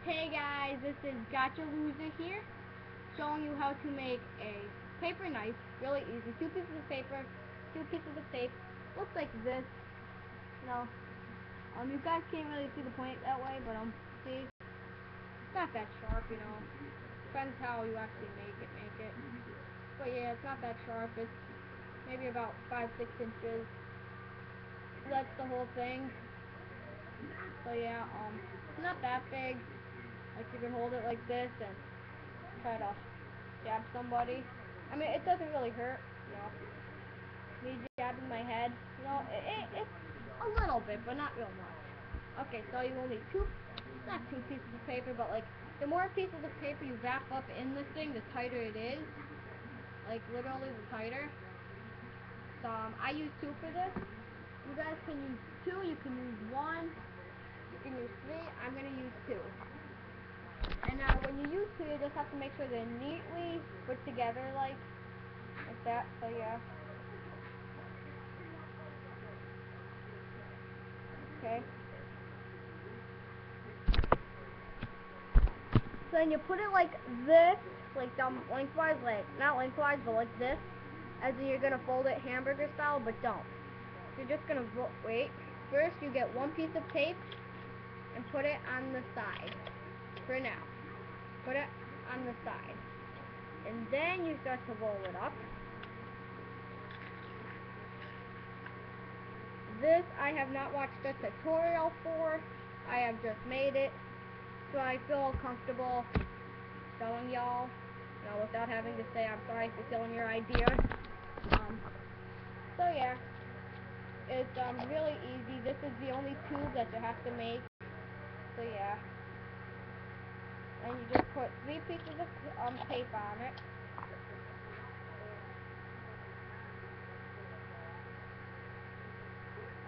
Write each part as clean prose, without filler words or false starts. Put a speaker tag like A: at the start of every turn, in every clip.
A: Hey guys, this is Gotcha Loser here, showing you how to make a paper knife. Really easy. Two pieces of paper, two pieces of tape. Looks like this. No, you guys can't really see the point that way, but see, it's not that sharp, Depends how you actually make it. But yeah, it's not that sharp. It's maybe about 5-6 inches. That's the whole thing. So yeah, it's not that big. Like you can hold it like this and try to jab somebody. I mean, it doesn't really hurt, Me jabbing my head, it's a little bit, but not real much. Okay, so you will need not two pieces of paper, but like the more pieces of paper you wrap up in this thing, the tighter it is. Like literally, the tighter. So I use 2 for this. You guys can use 2. You can use 1. You can use 3. I'm gonna use 2. And now when you use 2, you just have to make sure they're neatly put together like that. So yeah. Okay. So then you put it like this, like down lengthwise, like not lengthwise, but like this. As in you're gonna fold it hamburger style, but don't. You're just gonna wait. First, you get 1 piece of tape and put it on the side. For now, put it on the side, and then you start to roll it up. This I have not watched a tutorial for. I have just made it, so I feel comfortable showing y'all, without having to say I'm sorry for stealing your idea. So yeah, it's really easy. This is the only tube that you have to make. So yeah, and you just put 3 pieces of tape on it.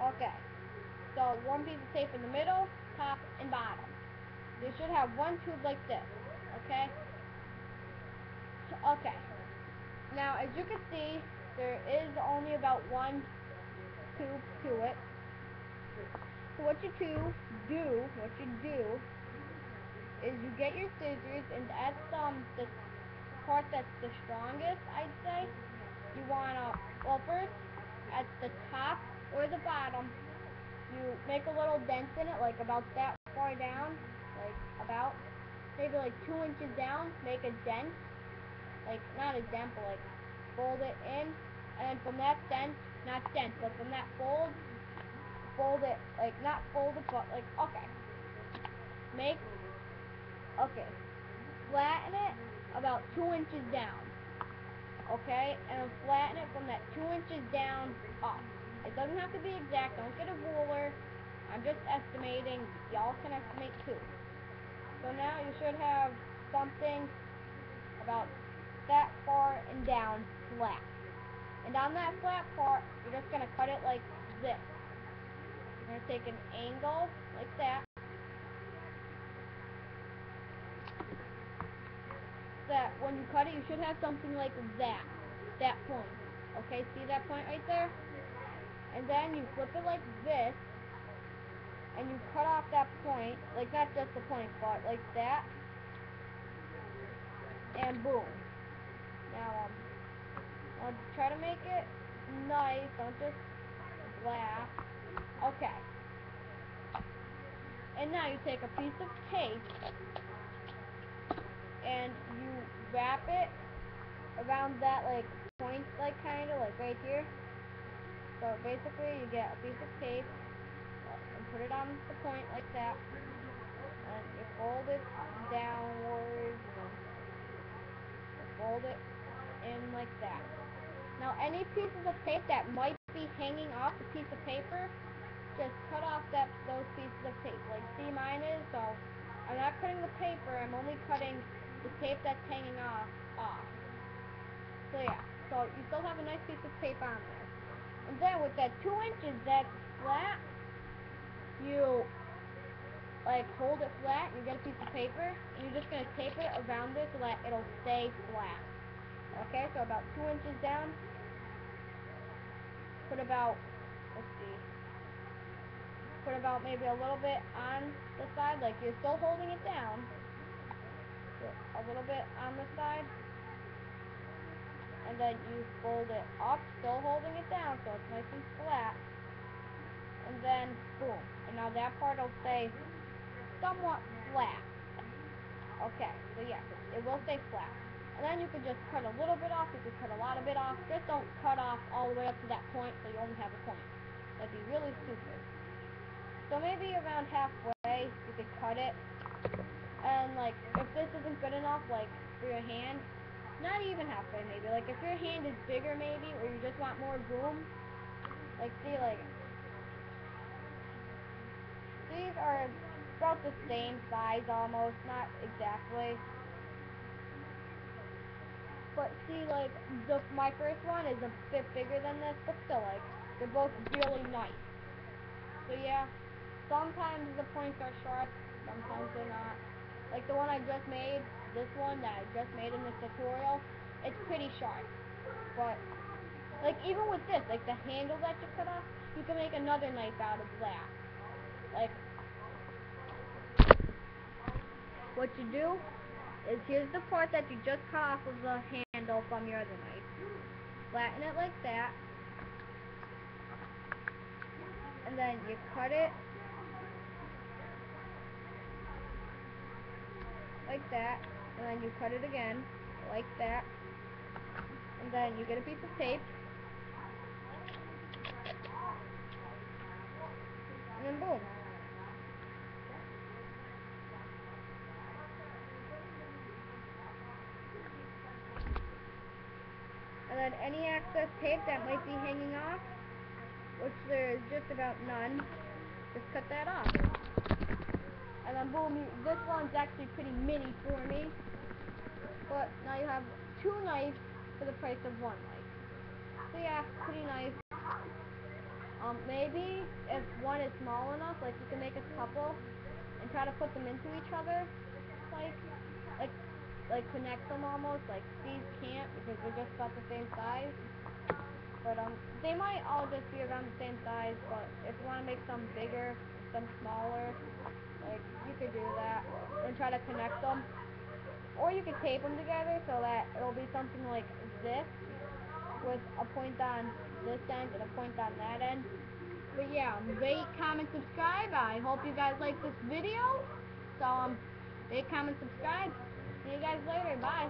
A: Okay, so 1 piece of tape in the middle, top and bottom. You should have 1 tube like this, okay? Okay. Now, as you can see, there is only about 1 tube to it. So what you do is you get your scissors, and at the part that's the strongest, I'd say, you wanna, well, first, at the top or the bottom, you make a little dent in it, like about that far down, like about maybe like 2 inches down, make a dent, like not a dent, but like fold it in, and then from that dent, not dent, but from that fold it, like not fold it, but like, flatten it about 2 inches down, okay, and flatten it from that 2 inches down up. It doesn't have to be exact, don't get a ruler, I'm just estimating, y'all can estimate too. So now you should have something about that far and down flat. And on that flat part, you're just going to cut it like this. You're going to take an angle like that. That when you cut it, you should have something like that. That point. Okay, see that point right there? And then you flip it like this. And you cut off that point. Like not just the point, but like that. And boom. Now, I'll try to make it nice. Don't just blast. Okay. And now you take a piece of tape and you wrap it around that like point, like kind of like right here. So basically, you get a piece of tape and put it on the point like that, and you fold it downwards and you fold it in like that. Now, any pieces of tape that might be hanging off a piece of paper, just cut off those pieces of tape. Like, see, mine is, so I'm not cutting the paper, I'm only cutting the tape that's hanging off. So yeah, so you still have a nice piece of tape on there. And then with that 2 inches that's flat, you like hold it flat, you get a piece of paper, and you're just going to tape it around it so that it'll stay flat. Okay, so about 2 inches down, put about, let's see, put about maybe a little bit on the side, like you're still holding it down. A little bit on the side. And then you fold it up, still holding it down so it's nice and flat. And then, boom. And now that part will stay somewhat flat. Okay, so yeah, it will stay flat. And then you can just cut a little bit off, you can cut a lot of it off. Just don't cut off all the way up to that point so you only have a point. That'd be really stupid. So maybe around halfway, you could cut it. And like, if this isn't good enough, like, for your hand, not even halfway maybe, like if your hand is bigger maybe, or you just want more room, like see, like, these are about the same size almost, not exactly. But see, like, my first one is a bit bigger than this, but still, like, they're both really nice. So yeah, sometimes the points are sharp, sometimes they're not. Like the one I just made, this one that I just made in this tutorial, it's pretty sharp. But, like, even with this, like the handle that you cut off, you can make another knife out of that. Like, what you do is, here's the part that you just cut off of the handle from your other knife. Flatten it like that. And then you cut it like that, and then you cut it again like that, and then you get a piece of tape, and then boom. And then any excess tape that might be hanging off, which there's just about none, just cut that off. And then boom, this one's actually pretty mini for me, but now you have two knives for the price of one knife. So yeah, pretty nice. Maybe if one is small enough, like you can make a couple and try to put them into each other, like connect them almost. Like these can't because they're just about the same size. But they might all just be around the same size. But if you want to make some bigger, some smaller, like you could do that and try to connect them. Or you could tape them together so that it'll be something like this with a point on this end and a point on that end. But yeah, rate, comment, subscribe. I hope you guys like this video. So rate, comment, subscribe. See you guys later. Bye.